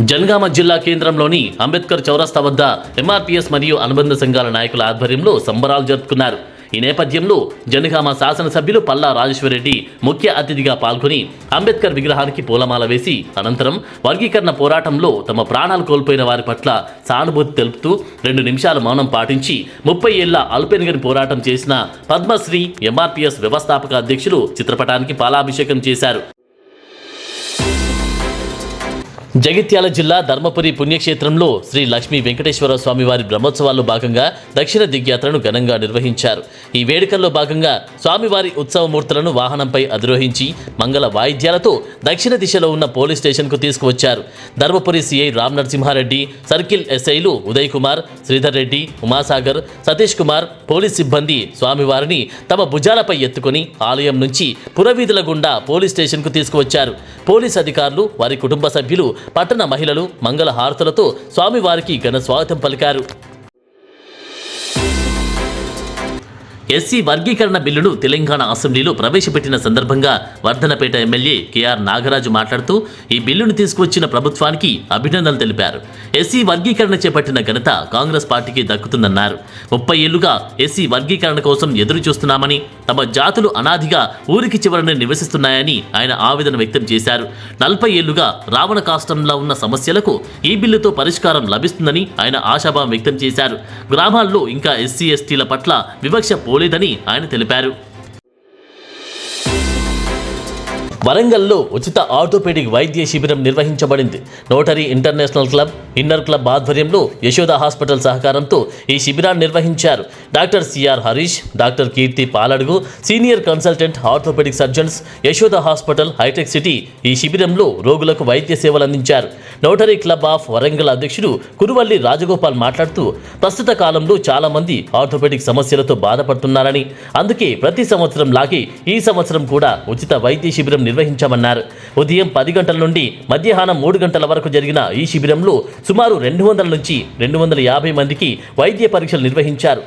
జనగామ జిల్లా కేంద్రంలోని అంబేద్కర్ చౌరస్తా వద్ద ఎంఆర్పీఎస్ మరియు అనుబంధ సంఘాల నాయకుల ఆధ్వర్యంలో సంబరాలు జరుపుకున్నారు. ఈ నేపథ్యంలో జనగామ శాసనసభ్యులు పల్లా రాజేశ్వరరెడ్డి ముఖ్య అతిథిగా పాల్గొని అంబేద్కర్ విగ్రహానికి పూలమాల వేసి అనంతరం వర్గీకరణ పోరాటంలో తమ ప్రాణాలు కోల్పోయిన వారి పట్ల సానుభూతి తెలుపుతూ 2 నిమిషాల మౌనం పాటించి 30 ఏళ్ల అలుపెరుగని పోరాటం చేసిన పద్మశ్రీ ఎంఆర్పీఎస్ వ్యవస్థాపక అధ్యక్షులు చిత్రపటానికి పాలాభిషేకం చేశారు. జగిత్యాల జిల్లా ధర్మపురి పుణ్యక్షేత్రంలో శ్రీ లక్ష్మీ వెంకటేశ్వర స్వామివారి బ్రహ్మోత్సవాల్లో భాగంగా దక్షిణ దిగ్యాత్రను ఘనంగా నిర్వహించారు. ఈ వేడుకల్లో భాగంగా స్వామివారి ఉత్సవమూర్తులను వాహనంపై అధిరోహించి మంగళ వాయిద్యాలతో దక్షిణ దిశలో ఉన్న పోలీస్ స్టేషన్కు తీసుకువచ్చారు. ధర్మపురి సిఐ రామ్ నరసింహారెడ్డి, సర్కిల్ ఎస్ఐలు ఉదయ్ కుమార్, శ్రీధర్ రెడ్డి, ఉమాసాగర్, సతీష్ కుమార్, పోలీస్ సిబ్బంది స్వామివారిని తమ భుజాలపై ఎత్తుకుని ఆలయం నుంచి పురవీధుల గుండా పోలీస్ స్టేషన్కు తీసుకువచ్చారు. పోలీస్ అధికారులు, వారి కుటుంబ సభ్యులు, పట్టణ మహిళలు మంగళ హారతులతో స్వామివారికి ఘన స్వాగతం పలికారు. ఎస్సీ వర్గీకరణ బిల్లును తెలంగాణ అసెంబ్లీలో ప్రవేశపెట్టిన సందర్భంగా వర్ధనపేట ఎమ్మెల్యే కేఆర్ నాగరాజు మాట్లాడుతూ ఈ బిల్లును తీసుకువచ్చిన ప్రభుత్వానికి అభినందనలు తెలిపారు. ఎస్సీ వర్గీకరణ చేపట్టిన ఘనత కాంగ్రెస్ పార్టీకి దక్కుతుందన్నారు. 30 ఏళ్లుగా ఎస్సీ వర్గీకరణ కోసం ఎదురు చూస్తున్నామని, తమ జాతులు అనాదిగా ఊరికి చివరనే నివసిస్తున్నాయని ఆయన ఆవేదన వ్యక్తం చేశారు. 40 ఏళ్లుగా రావణ కాష్టంలో ఉన్న సమస్యలకు ఈ బిల్లుతో పరిష్కారం లభిస్తుందని ఆయన ఆశాభావం వ్యక్తం చేశారు. గ్రామాల్లో ఇంకా ఎస్సీ ఎస్టీల పట్ల వివక్ష పోలేదని ఆయన తెలిపారు. వరంగల్లో ఉచిత ఆర్థోపెడిక్ వైద్య శిబిరం నిర్వహించబడింది. Rotary international club, inner club ఆధ్వర్యంలో యశోద హాస్పిటల్ సహకారంతో ఈ శిబిరాన్ని నిర్వహించారు. Doctor CR Harish, doctor Keerthi Paladugu, senior consultant orthopaedic surgeons, Yashoda hospital, హైటెక్ సిటీ ఈ శిబిరంలో రోగులకు వైద్య సేవలు అందించారు. నోటరీ క్లబ్ ఆఫ్ వరంగల్ అధ్యక్షుడు కురువల్లి రాజగోపాల్ మాట్లాడుతూ ప్రస్తుత కాలంలో చాలా మంది ఆర్థోపెడిక్ సమస్యలతో బాధపడుతున్నారని, అందుకే ప్రతి సంవత్సరం లాగే ఈ సంవత్సరం కూడా ఉచిత వైద్య శిబిరం నిర్వహించామన్నారు. ఉదయం 10 గంటల నుండి మధ్యాహ్నం 3 గంటల వరకు జరిగిన ఈ శిబిరంలో సుమారు 200 నుంచి 250 మందికి వైద్య పరీక్షలు నిర్వహించారు.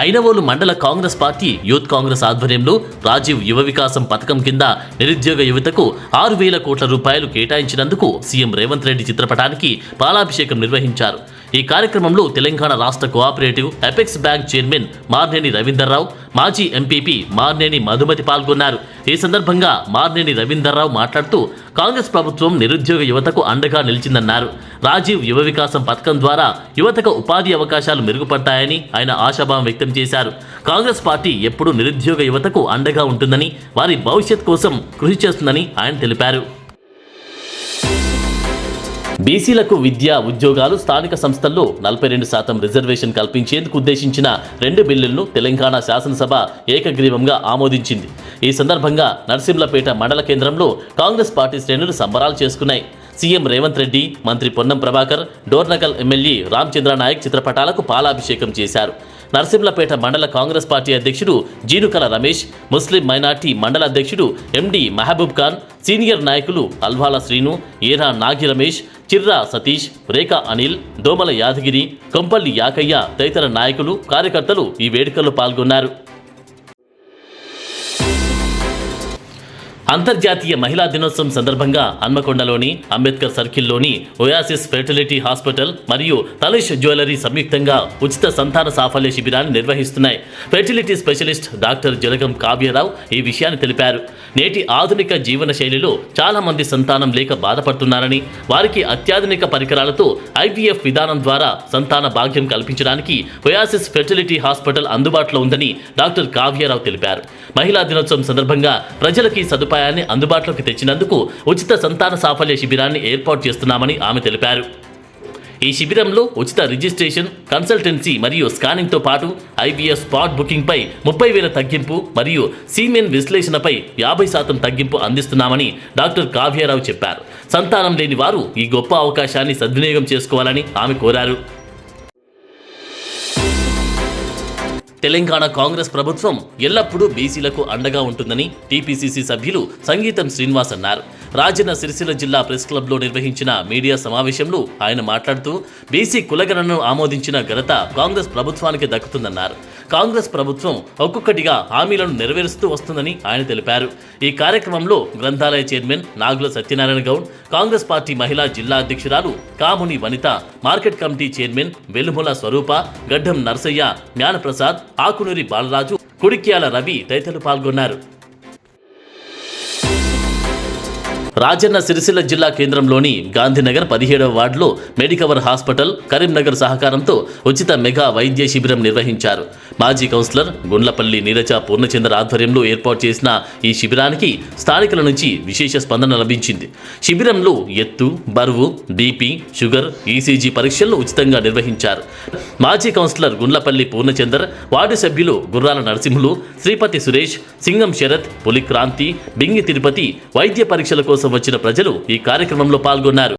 ఐనవోలు మండల కాంగ్రెస్ పార్టీ యూత్ కాంగ్రెస్ ఆధ్వర్యంలో రాజీవ్ యువ వికాసం పథకం కింద నిరుద్యోగ యువతకు 6,000 కోట్ల రూపాయలు కేటాయించినందుకు సీఎం రేవంత్ రెడ్డి చిత్రపటానికి పాలాభిషేకం నిర్వహించారు. ఈ కార్యక్రమంలో తెలంగాణ రాష్ట్ర cooperative apex bank chairman Marneni Ravinder Rao, మాజీ ఎంపీపీ మార్నేని మధుమతి పాల్గొన్నారు. ఈ సందర్భంగా మార్నేని రవీందర్రావు మాట్లాడుతూ కాంగ్రెస్ ప్రభుత్వం నిరుద్యోగ యువతకు అండగా నిలిచిందన్నారు. రాజీవ్ యువ వికాసం పథకం ద్వారా యువతకు ఉపాధి అవకాశాలు మెరుగుపడతాయని ఆయన ఆశాభావం వ్యక్తం చేశారు. కాంగ్రెస్ పార్టీ ఎప్పుడూ నిరుద్యోగ యువతకు అండగా ఉంటుందని, వారి భవిష్యత్ కోసం కృషి చేస్తుందని ఆయన తెలిపారు. బీసీలకు విద్యా ఉద్యోగాలు, స్థానిక సంస్థల్లో 42% రిజర్వేషన్ కల్పించేందుకు ఉద్దేశించిన 2 బిల్లులను తెలంగాణ శాసనసభ ఏకగ్రీవంగా ఆమోదించింది. ఈ సందర్భంగా నర్సింలపేట మండల కేంద్రంలో కాంగ్రెస్ పార్టీ శ్రేణులు సంబరాలు చేసుకున్నాయి. సీఎం రేవంత్ రెడ్డి, మంత్రి పొన్నం ప్రభాకర్, డోర్నకల్ ఎమ్మెల్యే రామచంద్రనాయక్ చిత్రపటాలకు పాలాభిషేకం చేశారు. నర్సింలపేట మండల కాంగ్రెస్ పార్టీ అధ్యక్షుడు జీనుకల రమేష్, ముస్లిం మైనార్టీ మండల అధ్యక్షుడు ఎండి మహబూబ్ ఖాన్, సీనియర్ నాయకులు అల్వాల శ్రీను, ఏరా నాగి రమేష్, చిర్రా సతీష్, రేఖా అనిల్, దోమల యాదగిరి, కొంపల్లి యాకయ్య తదితర నాయకులు, కార్యకర్తలు ఈ వేడుకల్లో పాల్గొన్నారు. అంతర్జాతీయ మహిళా దినోత్సవం సందర్భంగా హన్మకొండలోని అంబేద్కర్ సర్కిల్లోని ఒయాసిస్ ఫెర్టిలిటీ హాస్పిటల్ మరియు తలేష్ జ్యువెలరీ సంయుక్తంగా ఉచిత సంతాన సాఫల్య శిబిరాన్ని నిర్వహిస్తున్నాయి. ఫెర్టిలిటీ స్పెషలిస్ట్ డాక్టర్ జలగం కావ్యరావు ఈ విషయాన్ని తెలిపారు. నేటి ఆధునిక జీవన శైలిలో చాలా మంది సంతానం లేక బాధపడుతున్నారని, వారికి అత్యాధునిక పరికరాలతో ఐవీఎఫ్ విధానం ద్వారా సంతాన భాగ్యం కల్పించడానికి ఒయాసిస్ ఫెర్టిలిటీ హాస్పిటల్ అందుబాటులో ఉందని డాక్టర్ కావ్యరావు తెలిపారు. మహిళా దినోత్సవం సందర్భంగా ప్రజలకి సదుపాయాన్ని అందుబాటులోకి తెచ్చినందుకు ఉచిత సంతాన సాఫల్య శిబిరాన్ని ఏర్పాటు చేస్తున్నామని ఆమె తెలిపారు. ఈ శిబిరంలో ఉచిత రిజిస్ట్రేషన్, కన్సల్టెన్సీ మరియు స్కానింగ్తో పాటు ఐవీఎఫ్ స్పాట్ బుకింగ్పై 30,000 తగ్గింపు మరియు సీమెన్ విశ్లేషణపై 50% తగ్గింపు అందిస్తున్నామని డాక్టర్ కావ్యరావు చెప్పారు. సంతానం లేని వారు ఈ గొప్ప అవకాశాన్ని సద్వినియోగం చేసుకోవాలని ఆమె కోరారు. తెలంగాణ కాంగ్రెస్ ప్రభుత్వం ఎల్లప్పుడూ బీసీలకు అండగా ఉంటుందని టీపీసీసీ సభ్యులు సంగీతం శ్రీనివాస్ అన్నారు. రాజన్న సిరిసిల్ల జిల్లా ప్రెస్ క్లబ్లో నిర్వహించిన మీడియా సమావేశంలో ఆయన మాట్లాడుతూ బీసీ కులగణనను ఆమోదించిన ఘనత కాంగ్రెస్ ప్రభుత్వానికి దక్కుతుందన్నారు. కాంగ్రెస్ ప్రభుత్వం ఒక్కొక్కటిగా హామీలను నెరవేరుస్తూ వస్తుందని ఆయన తెలిపారు. ఈ కార్యక్రమంలో గ్రంథాలయ చైర్మన్ నాగుల సత్యనారాయణ గౌడ్, కాంగ్రెస్ పార్టీ మహిళా జిల్లా అధ్యక్షురాలు కాముని వనిత, మార్కెట్ కమిటీ చైర్మన్ వెలుముల స్వరూప, గడ్డం నర్సయ్య, జ్ఞానప్రసాద్, ఆకునూరి బాలరాజు, కుడిక్యాల రవి తదితరులు పాల్గొన్నారు. రాజన్న సిరిసిల్ల జిల్లా కేంద్రంలోని గాంధీనగర్ 17వ వార్డులో మెడికవర్ హాస్పిటల్, కరీంనగర్ సహకారంతో ఉచిత మెగా వైద్య శిబిరం నిర్వహించారు. మాజీ కౌన్సిలర్ గుండ్లపల్లి నీరజ పూర్ణచంద్ర ఆధ్వర్యంలో ఏర్పాటు చేసిన ఈ శిబిరానికి స్థానికుల నుంచి విశేష స్పందన లభించింది. శిబిరంలో ఎత్తు, బరువు, బీపీ, షుగర్, ఈసీజీ పరీక్షలను ఉచితంగా నిర్వహించారు. మాజీ కౌన్సిలర్ గుండ్లపల్లి పూర్ణచందర్, వార్డు సభ్యులు గుర్రాల నరసింహులు, శ్రీపతి సురేష్, సింగం శరత్, పులిక్రాంతి, బింగి తిరుపతి వైద్య పరీక్షల కోసం వచ్చిన ప్రజలు ఈ కార్యక్రమంలో పాల్గొన్నారు.